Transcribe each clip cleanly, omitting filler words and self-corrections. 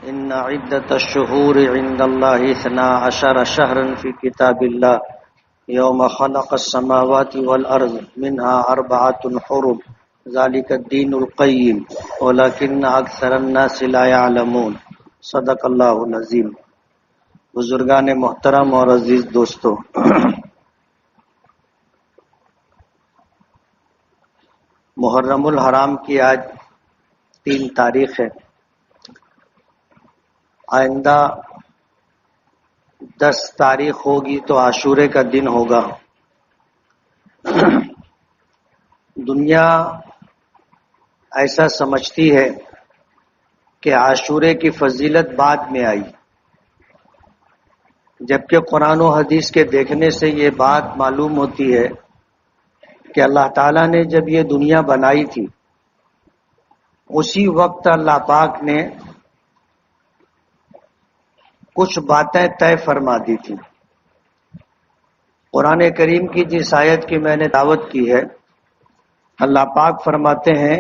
إن عدة الشهور عند الله 12 شهرا في كتاب الله يوم خلق السماوات والأرض منها 4 حرم ذلك الدين القيم ولكن أكثر الناس لا يعلمون صدق اللہ العظیم۔ بزرگان محترم اور عزیز دوستو، محرم الحرام کی آج 3 تاریخ ہے۔ آئندہ 10 تاریخ ہوگی تو عاشورے کا دن ہوگا۔ دنیا ایسا سمجھتی ہے کہ عاشورے کی فضیلت بعد میں آئی، جبکہ قرآن و حدیث کے دیکھنے سے یہ بات معلوم ہوتی ہے کہ اللہ تعالیٰ نے جب یہ دنیا بنائی تھی اسی وقت اللہ پاک نے کچھ باتیں طے فرما دی تھی۔ قرآن کریم کی جس آیت کی میں نے دعوت کی ہے، اللہ پاک فرماتے ہیں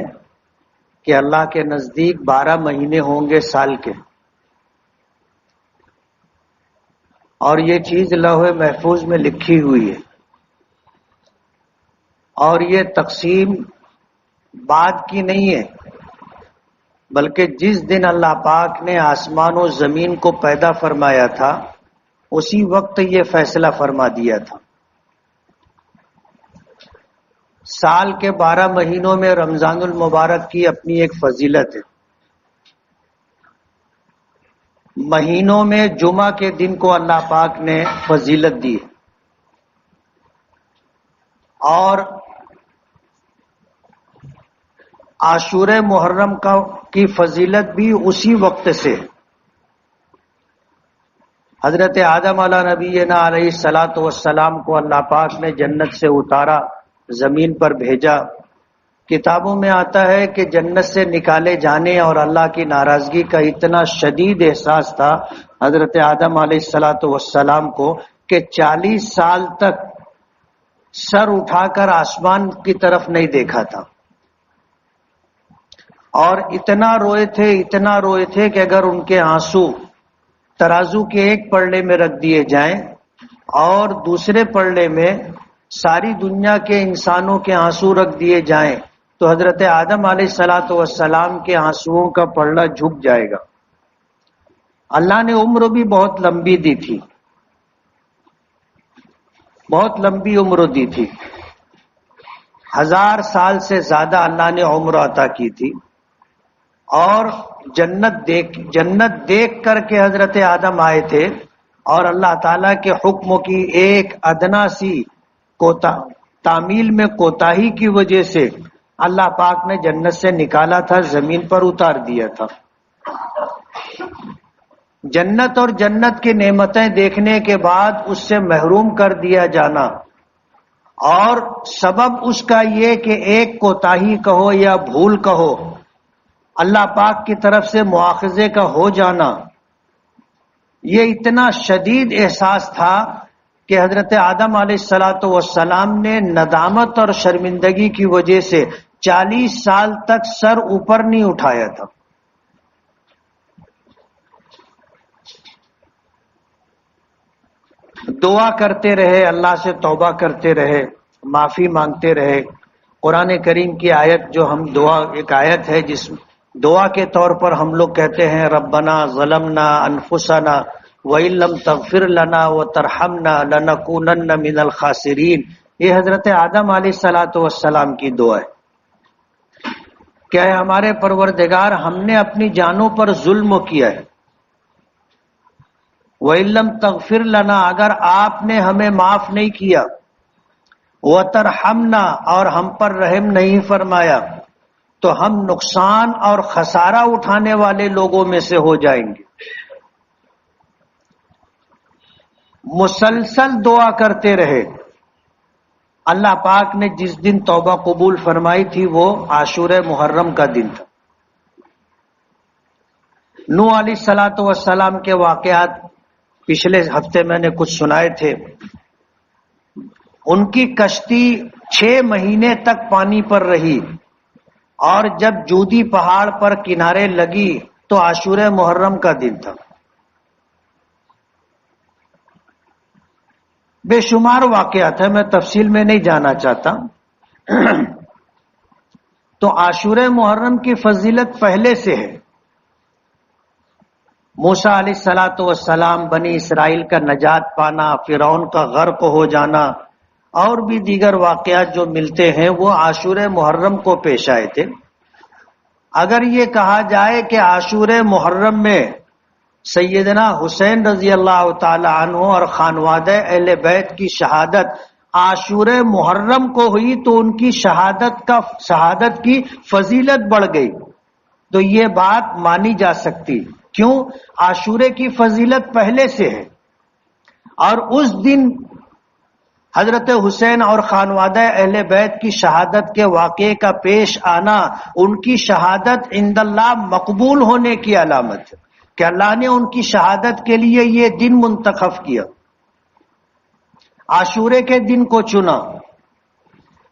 کہ اللہ کے نزدیک 12 مہینے ہوں گے سال کے، اور یہ چیز لوح محفوظ میں لکھی ہوئی ہے، اور یہ تقسیم بعد کی نہیں ہے، بلکہ جس دن اللہ پاک نے آسمان و زمین کو پیدا فرمایا تھا اسی وقت یہ فیصلہ فرما دیا تھا۔ سال کے 12 مہینوں میں رمضان المبارک کی اپنی ایک فضیلت ہے۔ مہینوں میں جمعہ کے دن کو اللہ پاک نے فضیلت دی ہے، اور عاشورہ محرم کی فضیلت بھی اسی وقت سے۔ حضرت آدم علیہ نبینا علیہ الصلاۃ والسلام کو اللہ پاک نے جنت سے اتارا، زمین پر بھیجا۔ کتابوں میں آتا ہے کہ جنت سے نکالے جانے اور اللہ کی ناراضگی کا اتنا شدید احساس تھا حضرت آدم علیہ الصلاۃ والسلام کو کہ 40 سال تک سر اٹھا کر آسمان کی طرف نہیں دیکھا تھا، اور اتنا روئے تھے کہ اگر ان کے آنسو ترازو کے ایک پلڑے میں رکھ دیے جائیں اور دوسرے پلڑے میں ساری دنیا کے انسانوں کے آنسو رکھ دیے جائیں تو حضرت آدم علیہ الصلاۃ والسلام کے آنسوؤں کا پلڑا جھک جائے گا۔ اللہ نے عمر بھی بہت لمبی دی تھی، بہت لمبی عمر دی تھی، 1000 سال سے زیادہ اللہ نے عمر عطا کی تھی، اور جنت دیکھ کر کے حضرت آدم آئے تھے، اور اللہ تعالیٰ کے حکم کی ایک ادنا سی تعمیل میں کوتاہی کی وجہ سے اللہ پاک نے جنت سے نکالا تھا، زمین پر اتار دیا تھا۔ جنت اور جنت کی نعمتیں دیکھنے کے بعد اس سے محروم کر دیا جانا، اور سبب اس کا یہ کہ ایک کوتاہی کہو یا بھول کہو، اللہ پاک کی طرف سے مواخذے کا ہو جانا، یہ اتنا شدید احساس تھا کہ حضرت آدم علیہ الصلاۃ والسلام نے ندامت اور شرمندگی کی وجہ سے 40 سال تک سر اوپر نہیں اٹھایا تھا۔ دعا کرتے رہے، اللہ سے توبہ کرتے رہے، معافی مانگتے رہے۔ قرآن کریم کی آیت جو ہم ایک آیت ہے جس دعا کے طور پر ہم لوگ کہتے ہیں ربنا ظلمنا انفسنا وَإِن لَّمْ تَغْفِرْ لَنَا وَتَرْحَمْنَا لَنَكُونَنَّ مِنَ الْخَاسِرِينَ، یہ حضرت آدم علیہ الصلاۃ والسلام کی دعا ہے۔ کیا ہے ہمارے پروردگار، ہم نے اپنی جانوں پر ظلم کیا ہے، وَإِن لَّمْ تَغْفِرْ لَنَا، اگر آپ نے ہمیں معاف نہیں کیا، وَتَرْحَمْنَا، اور ہم پر رحم نہیں فرمایا، تو ہم نقصان اور خسارہ اٹھانے والے لوگوں میں سے ہو جائیں گے۔ مسلسل دعا کرتے رہے۔ اللہ پاک نے جس دن توبہ قبول فرمائی تھی وہ عاشورہ محرم کا دن تھا۔ نوح علیہ الصلاۃ والسلام کے واقعات پچھلے ہفتے میں نے کچھ سنائے تھے۔ ان کی کشتی 6 مہینے تک پانی پر رہی، اور جب جودی پہاڑ پر کنارے لگی تو عاشورہ محرم کا دن تھا. بے شمار واقعات ہیں، میں تفصیل میں نہیں جانا چاہتا. تو عاشورہ محرم کی فضیلت پہلے سے ہے. موسیٰ علیہ الصلوۃ والسلام، بنی اسرائیل کا نجات پانا، فرعون کا غرق ہو جانا اور بھی دیگر واقعات جو ملتے ہیں وہ عاشورہ محرم کو پیش آئے تھے. اگر یہ کہا جائے کہ عاشورہ محرم میں سیدنا حسین رضی اللہ تعالی عنہ اور خانوادہ اہل بیت کی شہادت عاشورہ محرم کو ہوئی تو ان کی شہادت کی فضیلت بڑھ گئی. تو یہ بات مانی جا سکتی. کیوں؟ عاشورے کی فضیلت پہلے سے ہے، اور اس دن حضرت حسین اور خانوادہ اہل بیت کی شہادت کے واقعے کا پیش آنا ان کی شہادت عند اللہ مقبول ہونے کی علامت ہے کہ اللہ نے ان کی شہادت کے لیے یہ دن منتخب کیا، عاشورے کے دن کو چنا.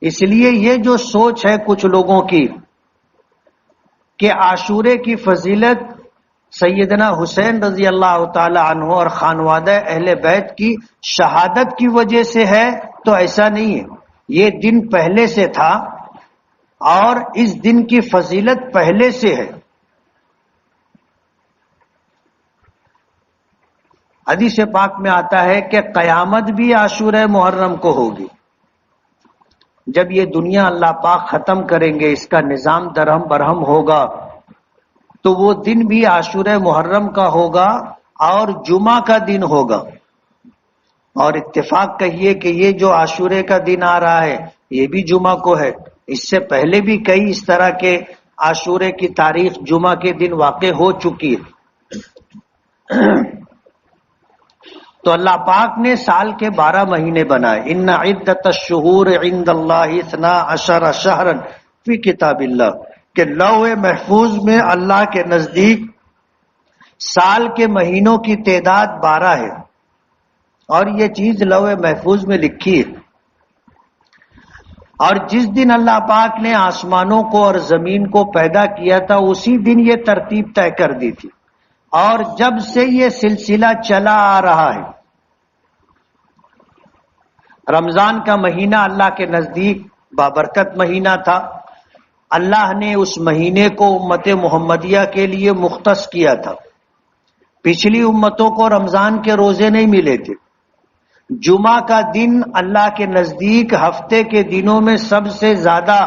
اس لیے یہ جو سوچ ہے کچھ لوگوں کی کہ عاشورے کی فضیلت سیدنا حسین رضی اللہ تعالی عنہ اور خانوادہ اہل بیت کی شہادت کی وجہ سے ہے، تو ایسا نہیں ہے. یہ دن پہلے سے تھا اور اس دن کی فضیلت پہلے سے ہے. حدیث پاک میں آتا ہے کہ قیامت بھی عاشورہ محرم کو ہوگی. جب یہ دنیا اللہ پاک ختم کریں گے، اس کا نظام درہم برہم ہوگا، تو وہ دن بھی عاشورہ محرم کا ہوگا اور جمعہ کا دن ہوگا. اور اتفاق کہیے کہ یہ جو عاشورے کا دن آ رہا ہے یہ بھی جمعہ کو ہے. اس سے پہلے بھی کئی اس طرح کے عاشورے کی تاریخ جمعہ کے دن واقع ہو چکی ہے. تو اللہ پاک نے سال کے 12 مہینے بنائے. ان عدت الشہور عند اللہ 12 شہرا فی کتاب اللہ، کہ لوح محفوظ میں اللہ کے نزدیک سال کے مہینوں کی تعداد 12 ہے، اور یہ چیز لوح محفوظ میں لکھی ہے. اور جس دن اللہ پاک نے آسمانوں کو اور زمین کو پیدا کیا تھا اسی دن یہ ترتیب طے کر دی تھی، اور جب سے یہ سلسلہ چلا آ رہا ہے. رمضان کا مہینہ اللہ کے نزدیک بابرکت مہینہ تھا. اللہ نے اس مہینے کو امت محمدیہ کے لیے مختص کیا تھا. پچھلی امتوں کو رمضان کے روزے نہیں ملے تھے. جمعہ کا دن اللہ کے نزدیک ہفتے کے دنوں میں سب سے زیادہ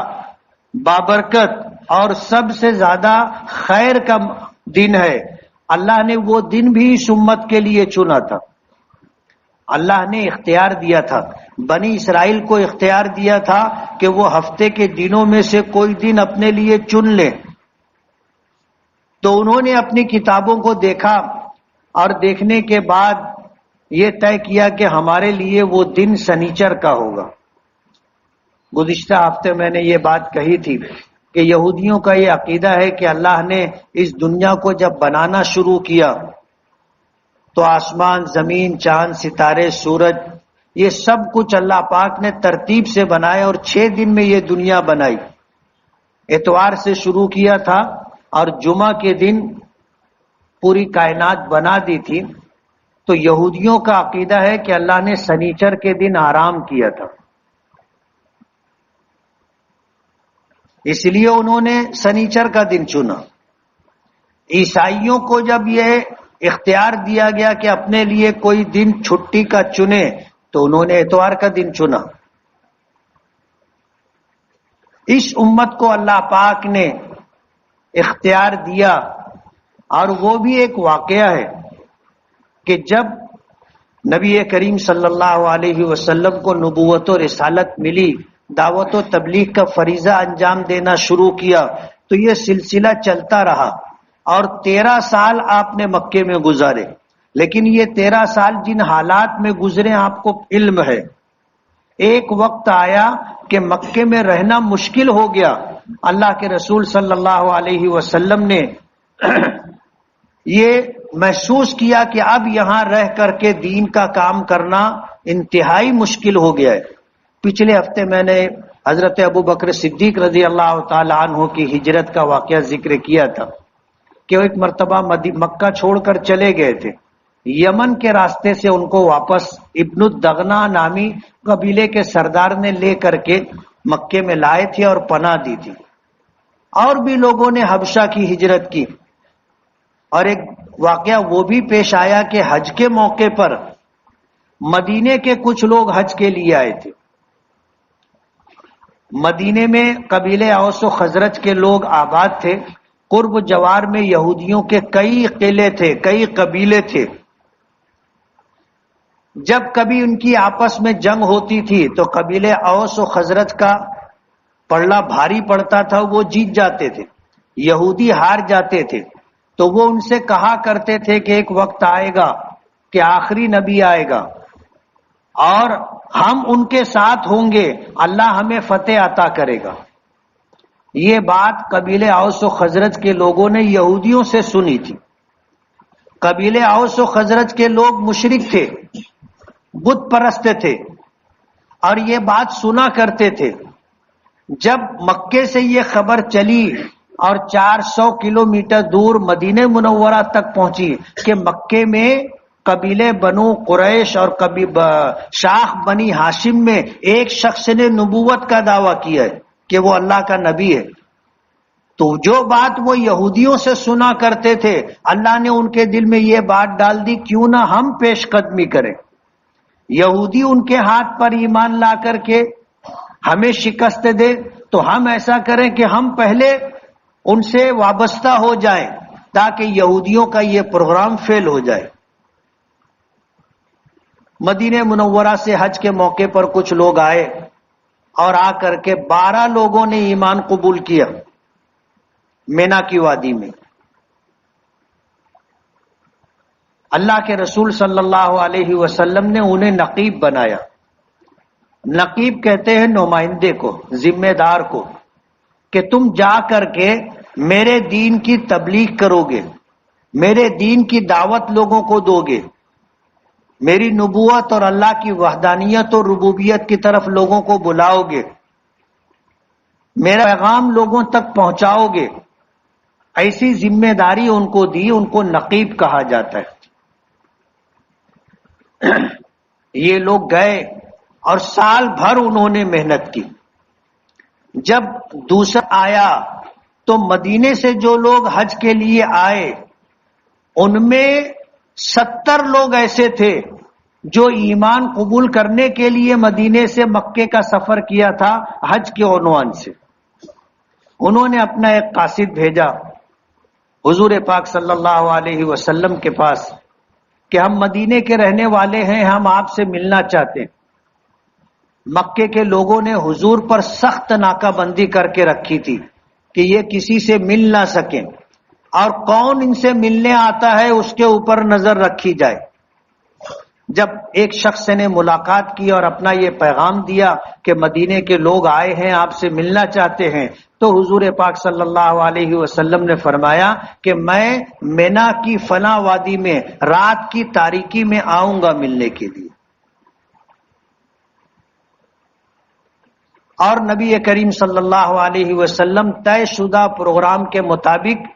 بابرکت اور سب سے زیادہ خیر کا دن ہے. اللہ نے وہ دن بھی اس امت کے لیے چنا تھا. اللہ نے اختیار دیا تھا، بنی اسرائیل کو اختیار دیا تھا کہ وہ ہفتے کے دنوں میں سے کوئی دن اپنے لیے چن لیں. تو انہوں نے اپنی کتابوں کو دیکھا اور دیکھنے کے بعد یہ طے کیا کہ ہمارے لیے وہ دن سنیچر کا ہوگا. گزشتہ ہفتے میں نے یہ بات کہی تھی کہ یہودیوں کا یہ عقیدہ ہے کہ اللہ نے اس دنیا کو جب بنانا شروع کیا تو آسمان، زمین، چاند، ستارے، سورج، یہ سب کچھ اللہ پاک نے ترتیب سے بنایا اور 6 دن میں یہ دنیا بنائی. اتوار سے شروع کیا تھا اور جمعہ کے دن پوری کائنات بنا دی تھی. تو یہودیوں کا عقیدہ ہے کہ اللہ نے سنیچر کے دن آرام کیا تھا، اس لیے انہوں نے سنیچر کا دن چنا. عیسائیوں کو جب یہ اختیار دیا گیا کہ اپنے لیے کوئی دن چھٹی کا چنے تو انہوں نے اتوار کا دن چنا. اس امت کو اللہ پاک نے اختیار دیا، اور وہ بھی ایک واقعہ ہے کہ جب نبی کریم صلی اللہ علیہ وسلم کو نبوت و رسالت ملی، دعوت و تبلیغ کا فریضہ انجام دینا شروع کیا، تو یہ سلسلہ چلتا رہا اور 13 سال آپ نے مکے میں گزارے. لیکن یہ 13 سال جن حالات میں گزرے آپ کو علم ہے. ایک وقت آیا کہ مکے میں رہنا مشکل ہو گیا. اللہ کے رسول صلی اللہ علیہ وسلم نے یہ محسوس کیا کہ اب یہاں رہ کر کے دین کا کام کرنا انتہائی مشکل ہو گیا ہے. پچھلے ہفتے میں نے حضرت ابو بکر صدیق رضی اللہ تعالی عنہ کی ہجرت کا واقعہ ذکر کیا تھا. کہ وہ ایک مرتبہ مکہ چھوڑ کر چلے گئے تھے، یمن کے راستے سے ان کو واپس ابن الدغنا نامی قبیلے کے سردار نے لے کر کے مکے میں لائے تھے اور پناہ دی تھی، اور بھی لوگوں نے حبشہ کی ہجرت کی۔ اور ایک واقعہ وہ بھی پیش آیا کہ حج کے موقع پر مدینے کے کچھ لوگ حج کے لیے آئے تھے۔ مدینے میں قبیلے اوس و خزرج کے لوگ آباد تھے، قرب جوار میں یہودیوں کے کئی قلعے تھے، کئی قبیلے تھے۔ جب کبھی ان کی آپس میں جنگ ہوتی تھی تو قبیلے اوس و خزرج کا پلڑا بھاری پڑتا تھا، وہ جیت جاتے تھے، یہودی ہار جاتے تھے۔ تو وہ ان سے کہا کرتے تھے کہ ایک وقت آئے گا کہ آخری نبی آئے گا اور ہم ان کے ساتھ ہوں گے، اللہ ہمیں فتح عطا کرے گا۔ یہ بات قبیلے اوس و خزرج کے لوگوں نے یہودیوں سے سنی تھی۔ قبیلے اوس و خزرج کے لوگ مشرک تھے، بت پرست تھے، اور یہ بات سنا کرتے تھے۔ جب مکے سے یہ خبر چلی اور 400 کلومیٹر دور مدینہ منورہ تک پہنچی کہ مکے میں قبیلے بنو قریش اور شاخ بنی ہاشم میں ایک شخص نے نبوت کا دعویٰ کیا ہے کہ وہ اللہ کا نبی ہے، تو جو بات وہ یہودیوں سے سنا کرتے تھے، اللہ نے ان کے دل میں یہ بات ڈال دی، کیوں نہ ہم پیش قدمی کریں، یہودی ان کے ہاتھ پر ایمان لا کر کے ہمیں شکست دے، تو ہم ایسا کریں کہ ہم پہلے ان سے وابستہ ہو جائیں تاکہ یہودیوں کا یہ پروگرام فیل ہو جائے۔ مدینہ منورہ سے حج کے موقع پر کچھ لوگ آئے اور آ کر کے 12 لوگوں نے ایمان قبول کیا مینا کی وادی میں۔ اللہ کے رسول صلی اللہ علیہ وسلم نے انہیں نقیب بنایا۔ نقیب کہتے ہیں نمائندے کو، ذمہ دار کو، کہ تم جا کر کے میرے دین کی تبلیغ کرو گے، میرے دین کی دعوت لوگوں کو دو گے، میری نبوت اور اللہ کی وحدانیت اور ربوبیت کی طرف لوگوں کو بلاؤ گے، میرا پیغام لوگوں تک پہنچاؤ گے۔ ایسی ذمہ داری ان کو دی، ان کو نقیب کہا جاتا ہے۔ یہ لوگ گئے اور سال بھر انہوں نے محنت کی۔ جب دوسرا آیا تو مدینے سے جو لوگ حج کے لیے آئے ان میں 70 لوگ ایسے تھے جو ایمان قبول کرنے کے لیے مدینے سے مکے کا سفر کیا تھا حج کے عنوان سے۔ انہوں نے اپنا ایک قاصد بھیجا حضور پاک صلی اللہ علیہ وسلم کے پاس کہ ہم مدینے کے رہنے والے ہیں، ہم آپ سے ملنا چاہتے ہیں۔ مکے کے لوگوں نے حضور پر سخت ناکہ بندی کر کے رکھی تھی کہ یہ کسی سے مل نہ سکیں، اور کون ان سے ملنے آتا ہے اس کے اوپر نظر رکھی جائے۔ جب ایک شخص نے ملاقات کی اور اپنا یہ پیغام دیا کہ مدینے کے لوگ آئے ہیں، آپ سے ملنا چاہتے ہیں، تو حضور پاک صلی اللہ علیہ وسلم نے فرمایا کہ میں مینا کی فلاں وادی میں رات کی تاریکی میں آؤں گا ملنے کے لیے۔ اور نبی کریم صلی اللہ علیہ وسلم طے شدہ پروگرام کے مطابق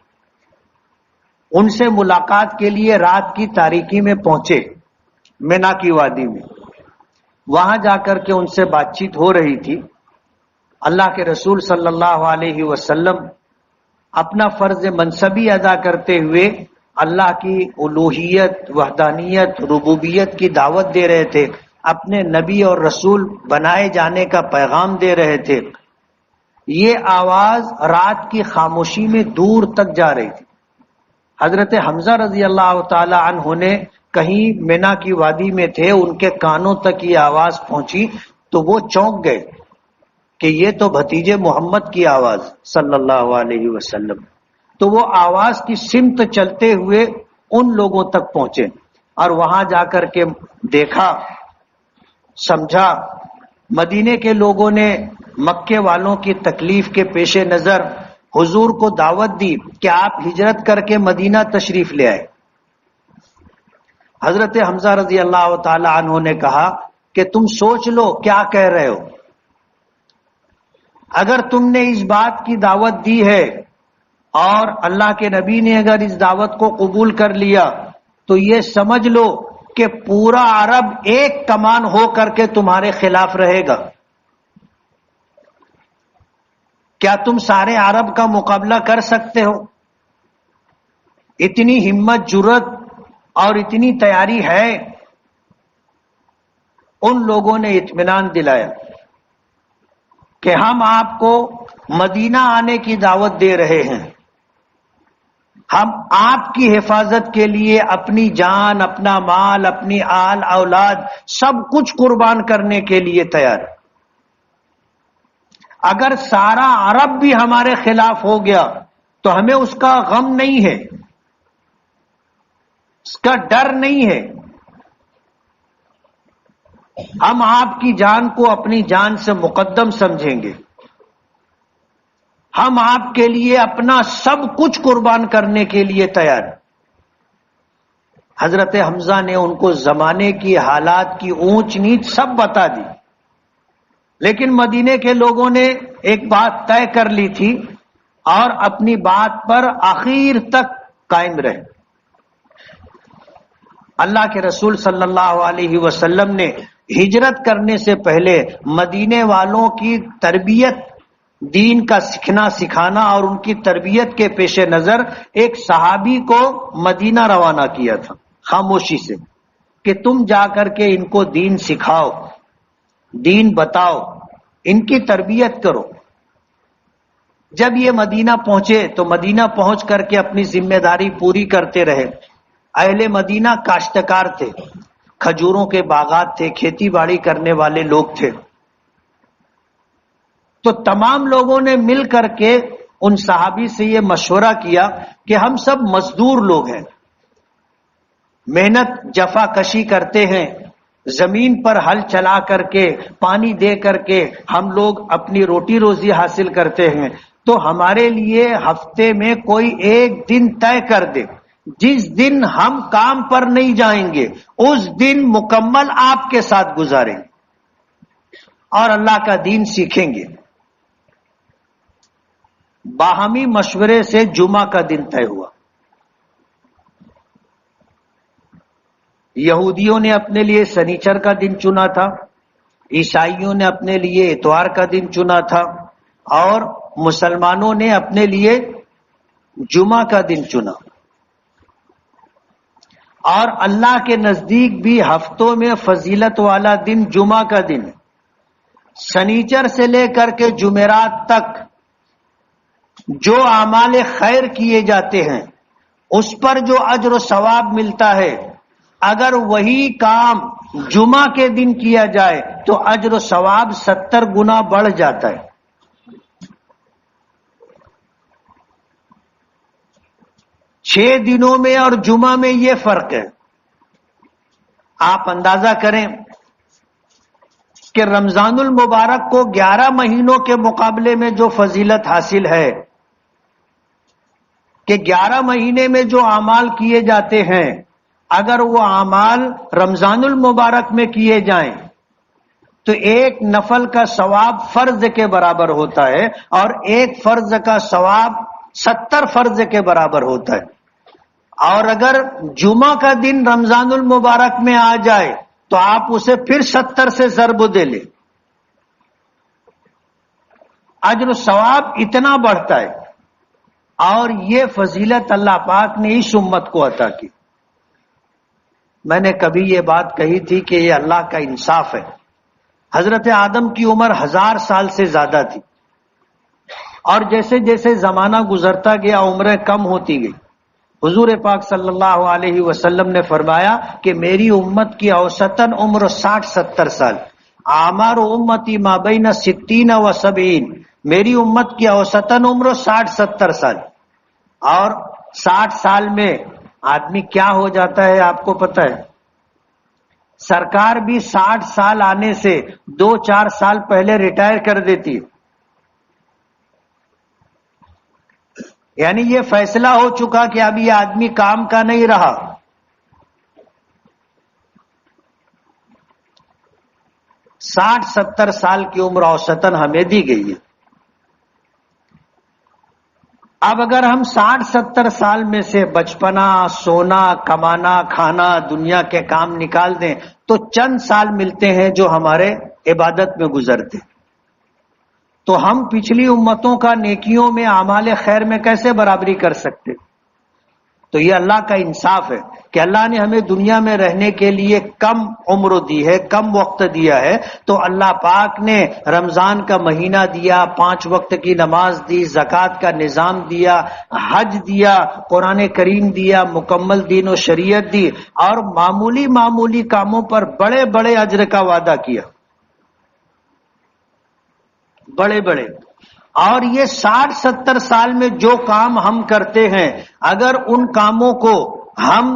ان سے ملاقات کے لیے رات کی تاریکی میں پہنچے مینا کی وادی میں۔ وہاں جا کر کے ان سے بات چیت ہو رہی تھی۔ اللہ کے رسول صلی اللہ علیہ وسلم اپنا فرض منصبی ادا کرتے ہوئے اللہ کی الوہیت، وحدانیت، ربوبیت کی دعوت دے رہے تھے، اپنے نبی اور رسول بنائے جانے کا پیغام دے رہے تھے۔ یہ آواز رات کی خاموشی میں دور تک جا رہی تھی۔ حضرت حمزہ رضی اللہ تعالی عنہ نے کہیں مینا کی وادی میں تھے، ان کے کانوں تک یہ آواز پہنچی تو وہ چونک گئے کہ یہ تو بھتیجے محمد کی آواز صلی اللہ علیہ وسلم۔ تو وہ آواز کی سمت چلتے ہوئے ان لوگوں تک پہنچے اور وہاں جا کر کے دیکھا، سمجھا۔ مدینے کے لوگوں نے مکے والوں کی تکلیف کے پیش نظر حضور کو دعوت دی کہ آپ ہجرت کر کے مدینہ تشریف لے آئے۔ حضرت حمزہ رضی اللہ تعالی عنہ نے کہا کہ تم سوچ لو کیا کہہ رہے ہو، اگر تم نے اس بات کی دعوت دی ہے اور اللہ کے نبی نے اگر اس دعوت کو قبول کر لیا تو یہ سمجھ لو کہ پورا عرب ایک کمان ہو کر کے تمہارے خلاف رہے گا۔ کیا تم سارے عرب کا مقابلہ کر سکتے ہو؟ اتنی ہمت جرت اور اتنی تیاری ہے؟ ان لوگوں نے اطمینان دلایا کہ ہم آپ کو مدینہ آنے کی دعوت دے رہے ہیں، ہم آپ کی حفاظت کے لیے اپنی جان، اپنا مال، اپنی آل اولاد سب کچھ قربان کرنے کے لیے تیار۔ اگر سارا عرب بھی ہمارے خلاف ہو گیا تو ہمیں اس کا غم نہیں ہے، اس کا ڈر نہیں ہے۔ ہم آپ کی جان کو اپنی جان سے مقدم سمجھیں گے، ہم آپ کے لیے اپنا سب کچھ قربان کرنے کے لیے تیار۔ حضرت حمزہ نے ان کو زمانے کی حالات کی اونچ نیچ سب بتا دی، لیکن مدینے کے لوگوں نے ایک بات طے کر لی تھی اور اپنی بات پر آخر تک قائم رہے۔ اللہ کے رسول صلی اللہ علیہ وسلم نے ہجرت کرنے سے پہلے مدینے والوں کی تربیت، دین کا سکھانا اور ان کی تربیت کے پیش نظر ایک صحابی کو مدینہ روانہ کیا تھا خاموشی سے، کہ تم جا کر کے ان کو دین سکھاؤ، دین بتاؤ، ان کی تربیت کرو۔ جب یہ مدینہ پہنچے تو مدینہ پہنچ کر کے اپنی ذمہ داری پوری کرتے رہے۔ اہل مدینہ کاشتکار تھے، کھجوروں کے باغات تھے، کھیتی باڑی کرنے والے لوگ تھے۔ تو تمام لوگوں نے مل کر کے ان صحابی سے یہ مشورہ کیا کہ ہم سب مزدور لوگ ہیں، محنت جفا کشی کرتے ہیں، زمین پر ہل چلا کر کے پانی دے کر کے ہم لوگ اپنی روٹی روزی حاصل کرتے ہیں، تو ہمارے لیے ہفتے میں کوئی ایک دن طے کر دے، جس دن ہم کام پر نہیں جائیں گے اس دن مکمل آپ کے ساتھ گزاریں گے اور اللہ کا دین سیکھیں گے۔ باہمی مشورے سے جمعہ کا دن طے ہوا۔ یہودیوں نے اپنے لیے سنیچر کا دن چنا تھا، عیسائیوں نے اپنے لیے اتوار کا دن چنا تھا، اور مسلمانوں نے اپنے لیے جمعہ کا دن چنا۔ اور اللہ کے نزدیک بھی ہفتوں میں فضیلت والا دن جمعہ کا دن ہے۔ سنیچر سے لے کر کے جمعرات تک جو اعمال خیر کیے جاتے ہیں اس پر جو اجر و ثواب ملتا ہے، اگر وہی کام جمعہ کے دن کیا جائے تو اجر و ثواب 70 گنا بڑھ جاتا ہے۔ چھ دنوں میں اور جمعہ میں یہ فرق ہے۔ آپ اندازہ کریں کہ رمضان المبارک کو 11 مہینوں کے مقابلے میں جو فضیلت حاصل ہے، کہ 11 مہینے میں جو اعمال کیے جاتے ہیں اگر وہ اعمال رمضان المبارک میں کیے جائیں تو ایک نفل کا ثواب فرض کے برابر ہوتا ہے، اور ایک فرض کا ثواب 70 فرض کے برابر ہوتا ہے۔ اور اگر جمعہ کا دن رمضان المبارک میں آ جائے تو آپ اسے پھر 70 سے ضرب دے لیں، اجر و ثواب اتنا بڑھتا ہے۔ اور یہ فضیلت اللہ پاک نے اس امت کو عطا کی۔ میں نے کبھی یہ بات کہی تھی کہ یہ اللہ کا انصاف ہے۔ حضرت آدم کی عمر 1000 سال سے زیادہ تھی، اور جیسے جیسے زمانہ گزرتا گیا عمریں کم ہوتی گئی۔ حضور پاک صلی اللہ علیہ وسلم نے فرمایا کہ میری امت کی اوسطاً عمر 60-70 سال، اعمار امتی ما بین 60 و 70، میری امت کی اوسطاً عمر 60-70 سال۔ اور 60 سال میں آدمی کیا ہو جاتا ہے آپ کو پتہ ہے؟ سرکار بھی 60 سال آنے سے 2-4 سال پہلے ریٹائر کر دیتی ہے۔ یعنی یہ فیصلہ ہو چکا کہ اب یہ آدمی کام کا نہیں رہا۔ 60-70 سال کی عمر اوسطاً ہمیں دی گئی ہے۔ اب اگر ہم 60-70 سال میں سے بچپنا، سونا، کمانا، کھانا، دنیا کے کام نکال دیں تو چند سال ملتے ہیں جو ہمارے عبادت میں گزرتے، تو ہم پچھلی امتوں کا نیکیوں میں، اعمال خیر میں کیسے برابری کر سکتے؟ تو یہ اللہ کا انصاف ہے کہ اللہ نے ہمیں دنیا میں رہنے کے لیے کم عمر دی ہے، کم وقت دیا ہے، تو اللہ پاک نے رمضان کا مہینہ دیا، 5 وقت کی نماز دی، زکوٰۃ کا نظام دیا، حج دیا، قرآن کریم دیا، مکمل دین و شریعت دی، اور معمولی معمولی کاموں پر بڑے بڑے اجر کا وعدہ کیا، بڑے بڑے۔ اور یہ 60-70 سال میں جو کام ہم کرتے ہیں، اگر ان کاموں کو ہم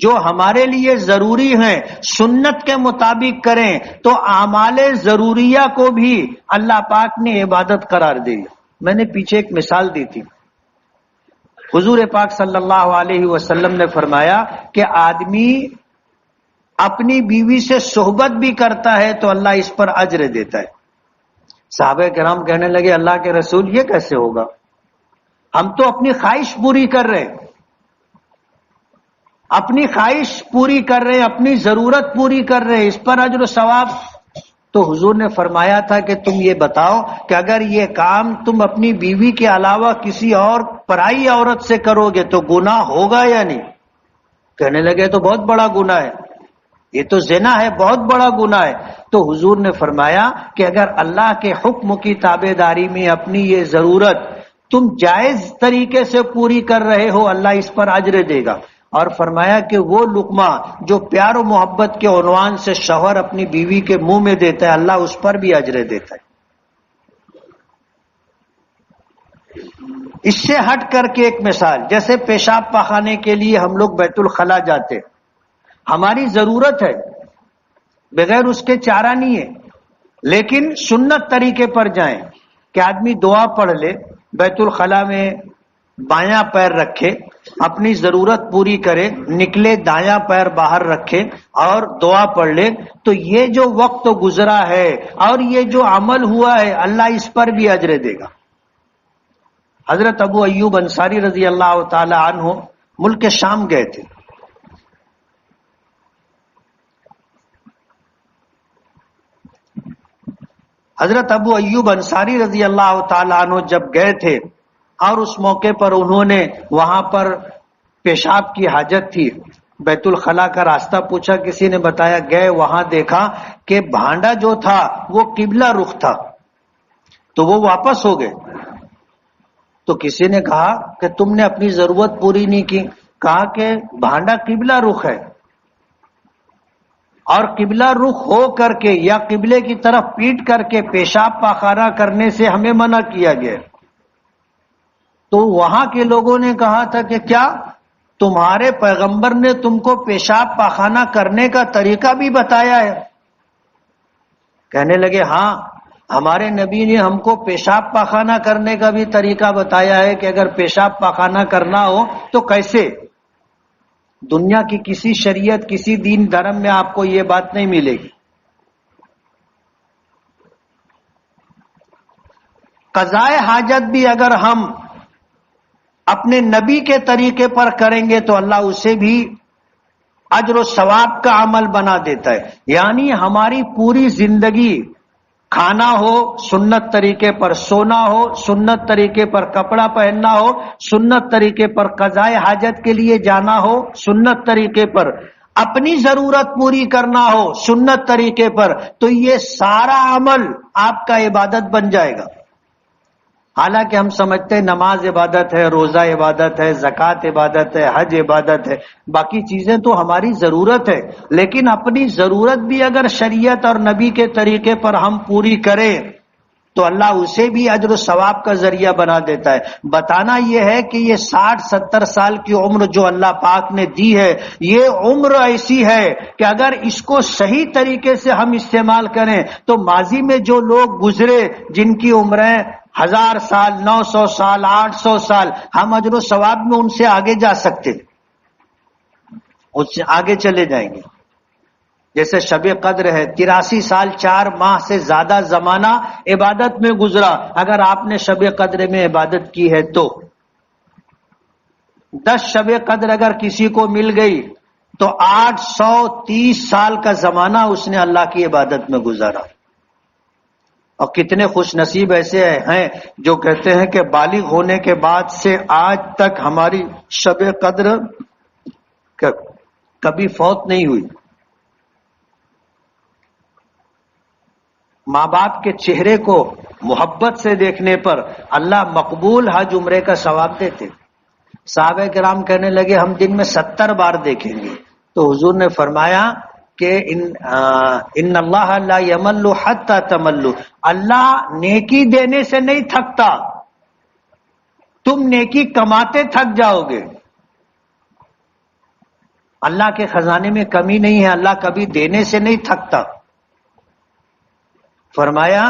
جو ہمارے لیے ضروری ہیں سنت کے مطابق کریں تو اعمال ضروریہ کو بھی اللہ پاک نے عبادت قرار دیا۔ میں نے پیچھے ایک مثال دی تھی، حضور پاک صلی اللہ علیہ وسلم نے فرمایا کہ آدمی اپنی بیوی سے صحبت بھی کرتا ہے تو اللہ اس پر اجر دیتا ہے۔ صحابہ کرام کہنے لگے اللہ کے رسول یہ کیسے ہوگا؟ ہم تو اپنی خواہش پوری کر رہے، اپنی خواہش پوری کر رہے، اپنی ضرورت پوری کر رہے، اس پر اجر و ثواب؟ تو حضور نے فرمایا تھا کہ تم یہ بتاؤ کہ اگر یہ کام تم اپنی بیوی کے علاوہ کسی اور پرائی عورت سے کرو گے تو گناہ ہوگا یا نہیں؟ کہنے لگے تو بہت بڑا گناہ ہے، یہ تو زنا ہے، بہت بڑا گناہ ہے۔ تو حضور نے فرمایا کہ اگر اللہ کے حکم کی تابع داری میں اپنی یہ ضرورت تم جائز طریقے سے پوری کر رہے ہو اللہ اس پر اجر دے گا۔ اور فرمایا کہ وہ لقمہ جو پیار و محبت کے عنوان سے شوہر اپنی بیوی کے منہ میں دیتا ہے اللہ اس پر بھی اجر دیتا ہے۔ اس سے ہٹ کر کے ایک مثال، جیسے پیشاب پاخانے کے لیے ہم لوگ بیت الخلا جاتے، ہماری ضرورت ہے، بغیر اس کے چارہ نہیں ہے، لیکن سنت طریقے پر جائیں کہ آدمی دعا پڑھ لے، بیت الخلا میں بایاں پیر رکھے، اپنی ضرورت پوری کرے، نکلے دایاں پیر باہر رکھے اور دعا پڑھ لے، تو یہ جو وقت گزرا ہے اور یہ جو عمل ہوا ہے اللہ اس پر بھی اجر دے گا۔ حضرت ابو ایوب انصاری رضی اللہ تعالی عنہ ملک شام گئے تھے، حضرت ابو ایوب انصاری رضی اللہ تعالی عنہ جب گئے تھے اور اس موقع پر انہوں نے وہاں پر پیشاب کی حاجت تھی، بیت الخلا کا راستہ پوچھا، کسی نے بتایا، گئے وہاں دیکھا کہ بھانڈا جو تھا وہ قبلہ رخ تھا، تو وہ واپس ہو گئے۔ تو کسی نے کہا کہ تم نے اپنی ضرورت پوری نہیں کی، کہا کہ بھانڈا قبلہ رخ ہے اور قبلہ رخ ہو کر کے یا قبلے کی طرف پیٹ کر کے پیشاب پاخانہ کرنے سے ہمیں منع کیا گیا۔ تو وہاں کے لوگوں نے کہا تھا کہ کیا تمہارے پیغمبر نے تم کو پیشاب پاخانہ کرنے کا طریقہ بھی بتایا ہے؟ کہنے لگے ہاں، ہمارے نبی نے ہم کو پیشاب پاخانہ کرنے کا بھی طریقہ بتایا ہے کہ اگر پیشاب پاخانہ کرنا ہو تو کیسے؟ دنیا کی کسی شریعت، کسی دین دھرم میں آپ کو یہ بات نہیں ملے گی۔ قضائے حاجت بھی اگر ہم اپنے نبی کے طریقے پر کریں گے تو اللہ اسے بھی اجر و ثواب کا عمل بنا دیتا ہے۔ یعنی ہماری پوری زندگی کھانا ہو سنت طریقے پر، سونا ہو سنت طریقے پر، کپڑا پہننا ہو سنت طریقے پر، قضائے حاجت کے لیے جانا ہو سنت طریقے پر، اپنی ضرورت پوری کرنا ہو سنت طریقے پر، تو یہ سارا عمل آپ کا عبادت بن جائے گا۔ حالانکہ ہم سمجھتے ہیں نماز عبادت ہے، روزہ عبادت ہے، زکوٰۃ عبادت ہے، حج عبادت ہے، باقی چیزیں تو ہماری ضرورت ہے، لیکن اپنی ضرورت بھی اگر شریعت اور نبی کے طریقے پر ہم پوری کریں تو اللہ اسے بھی اجر و ثواب کا ذریعہ بنا دیتا ہے۔ بتانا یہ ہے کہ یہ 60-70 سال کی عمر جو اللہ پاک نے دی ہے، یہ عمر ایسی ہے کہ اگر اس کو صحیح طریقے سے ہم استعمال کریں تو ماضی میں جو لوگ گزرے جن کی عمریں 1000 سال، 900 سال، 800 سال، ہم اجر و ثواب میں ان سے آگے جا سکتے، اس سے آگے چلے جائیں گے۔ جیسے شب قدر ہے، 83 سال 4 ماہ سے زیادہ زمانہ عبادت میں گزرا، اگر آپ نے شب قدر میں عبادت کی ہے تو 10 شب قدر اگر کسی کو مل گئی تو 830 سال کا زمانہ اس نے اللہ کی عبادت میں گزارا. اور کتنے خوش نصیب ایسے ہیں جو کہتے ہیں کہ بالغ ہونے کے بعد سے آج تک ہماری شب قدر کبھی فوت نہیں ہوئی. ماں باپ کے چہرے کو محبت سے دیکھنے پر اللہ مقبول حج عمرے کا ثواب دیتے. صحابہ کرام کہنے لگے ہم دن میں 70 بار دیکھیں گے. تو حضور نے فرمایا کہ ان اللہ لا یمل حتی تملو، اللہ نیکی دینے سے نہیں تھکتا، تم نیکی کماتے تھک جاؤ گے. اللہ کے خزانے میں کمی نہیں ہے، اللہ کبھی دینے سے نہیں تھکتا. فرمایا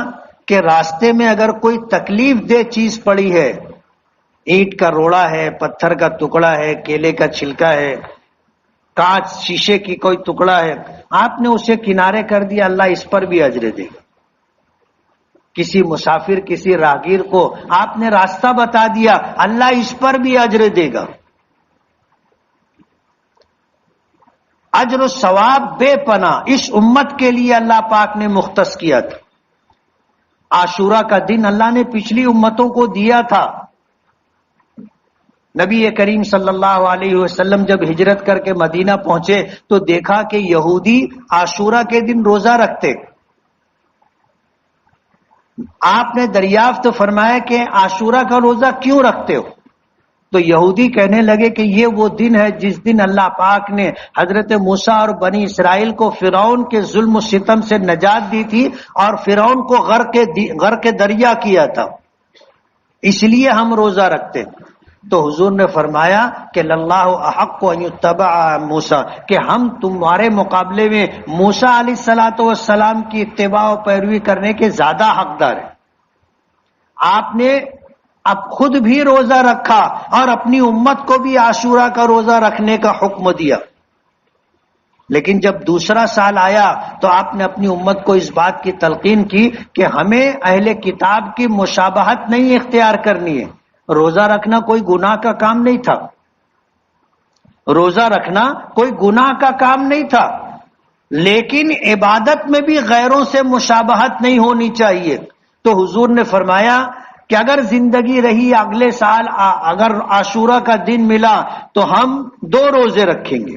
کہ راستے میں اگر کوئی تکلیف دہ چیز پڑی ہے، اینٹ کا روڑا ہے، پتھر کا ٹکڑا ہے، کیلے کا چھلکا ہے، کانچ شیشے کی کوئی ٹکڑا ہے، آپ نے اسے کنارے کر دیا، اللہ اس پر بھی اجر دے گا. کسی مسافر، کسی راہگیر کو آپ نے راستہ بتا دیا، اللہ اس پر بھی اجر دے گا. اجر و ثواب بے پناہ اس امت کے لیے اللہ پاک نے مختص کیا تھا. عاشورہ کا دن اللہ نے پچھلی امتوں کو دیا تھا. نبی کریم صلی اللہ علیہ وسلم جب ہجرت کر کے مدینہ پہنچے تو دیکھا کہ یہودی عاشورہ کے دن روزہ رکھتے. آپ نے دریافت فرمایا کہ عاشورہ کا روزہ کیوں رکھتے ہو؟ تو یہودی کہنے لگے کہ یہ وہ دن ہے جس دن اللہ پاک نے حضرت موسیٰ اور بنی اسرائیل کو فرعون کے ظلم و ستم سے نجات دی تھی اور فرعون کو غرق دریا کیا تھا، اس لیے ہم روزہ رکھتے. تو حضور نے فرمایا کہ اللہ احق ان یتبع موسیٰ، کہ ہم تمہارے مقابلے میں موسیٰ علیہ السلام کی اتباع و پیروی کرنے کے زیادہ حقدار ہیں. آپ نے اب خود بھی روزہ رکھا اور اپنی امت کو بھی عاشورہ کا روزہ رکھنے کا حکم دیا. لیکن جب دوسرا سال آیا تو آپ نے اپنی امت کو اس بات کی تلقین کی کہ ہمیں اہل کتاب کی مشابہت نہیں اختیار کرنی ہے. روزہ رکھنا کوئی گناہ کا کام نہیں تھا، روزہ رکھنا کوئی گناہ کا کام نہیں تھا، لیکن عبادت میں بھی غیروں سے مشابہت نہیں ہونی چاہیے. تو حضور نے فرمایا کہ اگر زندگی رہی اگلے سال اگر عاشورہ کا دن ملا تو ہم 2 روزے رکھیں گے،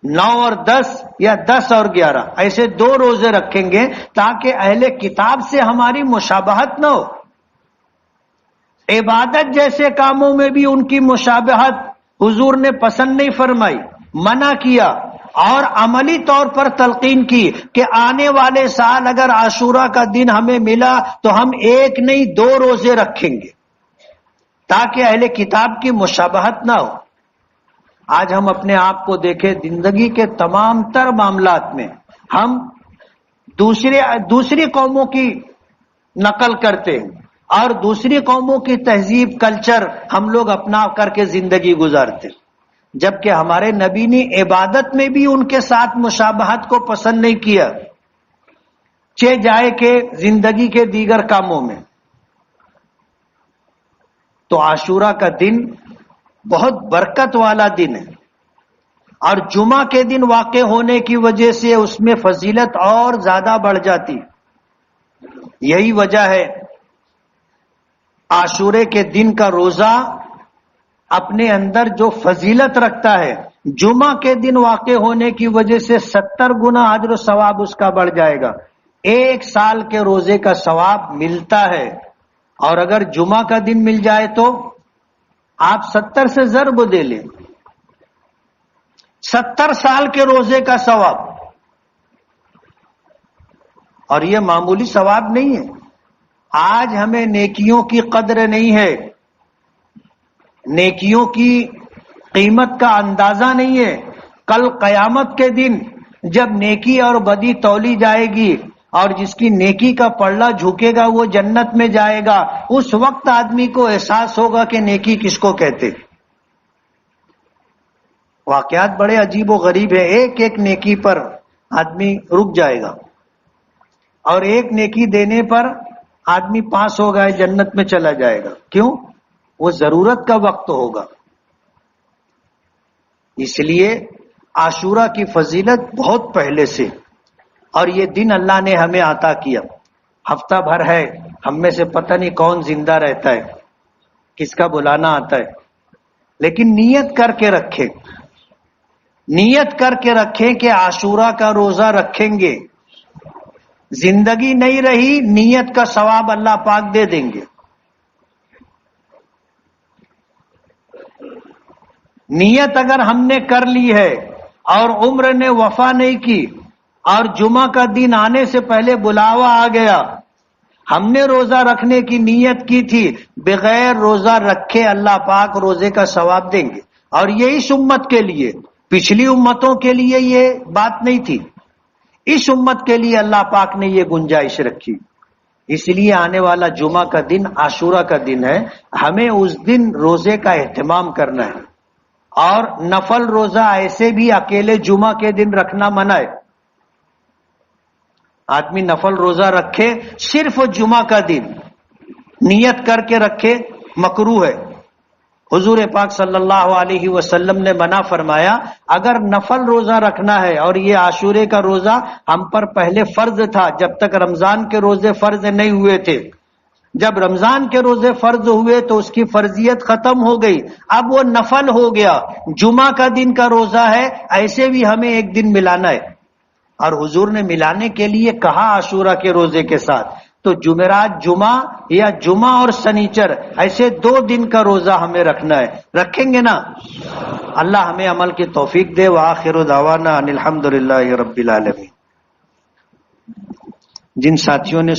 9 اور 10 یا 10 اور 11، ایسے 2 روزے رکھیں گے تاکہ اہل کتاب سے ہماری مشابہت نہ ہو. عبادت جیسے کاموں میں بھی ان کی مشابہت حضور نے پسند نہیں فرمائی، منع کیا اور عملی طور پر تلقین کی کہ آنے والے سال اگر عاشورہ کا دن ہمیں ملا تو ہم 1 نہیں 2 روزے رکھیں گے تاکہ اہل کتاب کی مشابہت نہ ہو. آج ہم اپنے آپ کو دیکھیں، زندگی کے تمام تر معاملات میں ہم دوسری قوموں کی نقل کرتے ہیں اور دوسری قوموں کی تہذیب کلچر ہم لوگ اپنا کر کے زندگی گزارتے، جبکہ ہمارے نبی نے عبادت میں بھی ان کے ساتھ مشابہت کو پسند نہیں کیا، چہ جائے کہ زندگی کے دیگر کاموں میں. تو عاشورہ کا دن بہت برکت والا دن ہے اور جمعہ کے دن واقع ہونے کی وجہ سے اس میں فضیلت اور زیادہ بڑھ جاتی. یہی وجہ ہے عاشورے کے دن کا روزہ اپنے اندر جو فضیلت رکھتا ہے، جمعہ کے دن واقع ہونے کی وجہ سے 70 گنا اجر و ثواب اس کا بڑھ جائے گا. 1 سال کے روزے کا ثواب ملتا ہے، اور اگر جمعہ کا دن مل جائے تو آپ 70 سے ضرب دے لیں، 70 سال کے روزے کا ثواب. اور یہ معمولی ثواب نہیں ہے. آج ہمیں نیکیوں کی قدر نہیں ہے، نیکیوں کی قیمت کا اندازہ نہیں ہے. کل قیامت کے دن جب نیکی اور بدی تولی جائے گی اور جس کی نیکی کا پلڑا جھکے گا وہ جنت میں جائے گا، اس وقت آدمی کو احساس ہوگا کہ نیکی کس کو کہتے. واقعات بڑے عجیب و غریب ہیں. ایک ایک نیکی پر آدمی رک جائے گا اور ایک نیکی دینے پر آدمی پاس ہو گئے، جنت میں چلا جائے گا. کیوں؟ وہ ضرورت کا وقت ہوگا. اس لیے عاشورہ کی فضیلت بہت پہلے سے، اور یہ دن اللہ نے ہمیں عطا کیا. ہفتہ بھر ہے، ہم میں سے پتہ نہیں کون زندہ رہتا ہے، کس کا بلانا آتا ہے، لیکن نیت کر کے رکھیں، نیت کر کے رکھیں کہ عاشورہ کا روزہ رکھیں گے. زندگی نہیں رہی، نیت کا ثواب اللہ پاک دے دیں گے. نیت اگر ہم نے کر لی ہے اور عمر نے وفا نہیں کی اور جمعہ کا دن آنے سے پہلے بلاوا آ گیا، ہم نے روزہ رکھنے کی نیت کی تھی، بغیر روزہ رکھے اللہ پاک روزے کا ثواب دیں گے. اور یہ اس امت کے لیے، پچھلی امتوں کے لیے یہ بات نہیں تھی، اس امت کے لیے اللہ پاک نے یہ گنجائش رکھی. اس لیے آنے والا جمعہ کا دن عاشورہ کا دن ہے، ہمیں اس دن روزے کا اہتمام کرنا ہے. اور نفل روزہ ایسے بھی اکیلے جمعہ کے دن رکھنا منع ہے. آدمی نفل روزہ رکھے صرف جمعہ کا دن نیت کر کے رکھے، مکروہ ہے. حضور پاک صلی اللہ علیہ وسلم نے منع فرمایا، اگر نفل روزہ رکھنا ہے، اور یہ عاشورے کا روزہ ہم پر پہلے فرض تھا جب تک رمضان کے روزے فرض نہیں ہوئے تھے. جب رمضان کے روزے فرض ہوئے تو اس کی فرضیت ختم ہو گئی، اب وہ نفل ہو گیا. جمعہ کا دن کا روزہ ہے، ایسے بھی ہمیں ایک دن ملانا ہے، اور حضور نے ملانے کے لیے کہا عاشورہ کے روزے کے ساتھ. تو جمعرات جمعہ یا جمعہ اور سنیچر، ایسے 2 دن کا روزہ ہمیں رکھنا ہے. رکھیں گے نا؟ اللہ ہمیں عمل کی توفیق دے. وآخر دعوانا ان الحمدللہ رب العالمین. جن ساتھیوں نے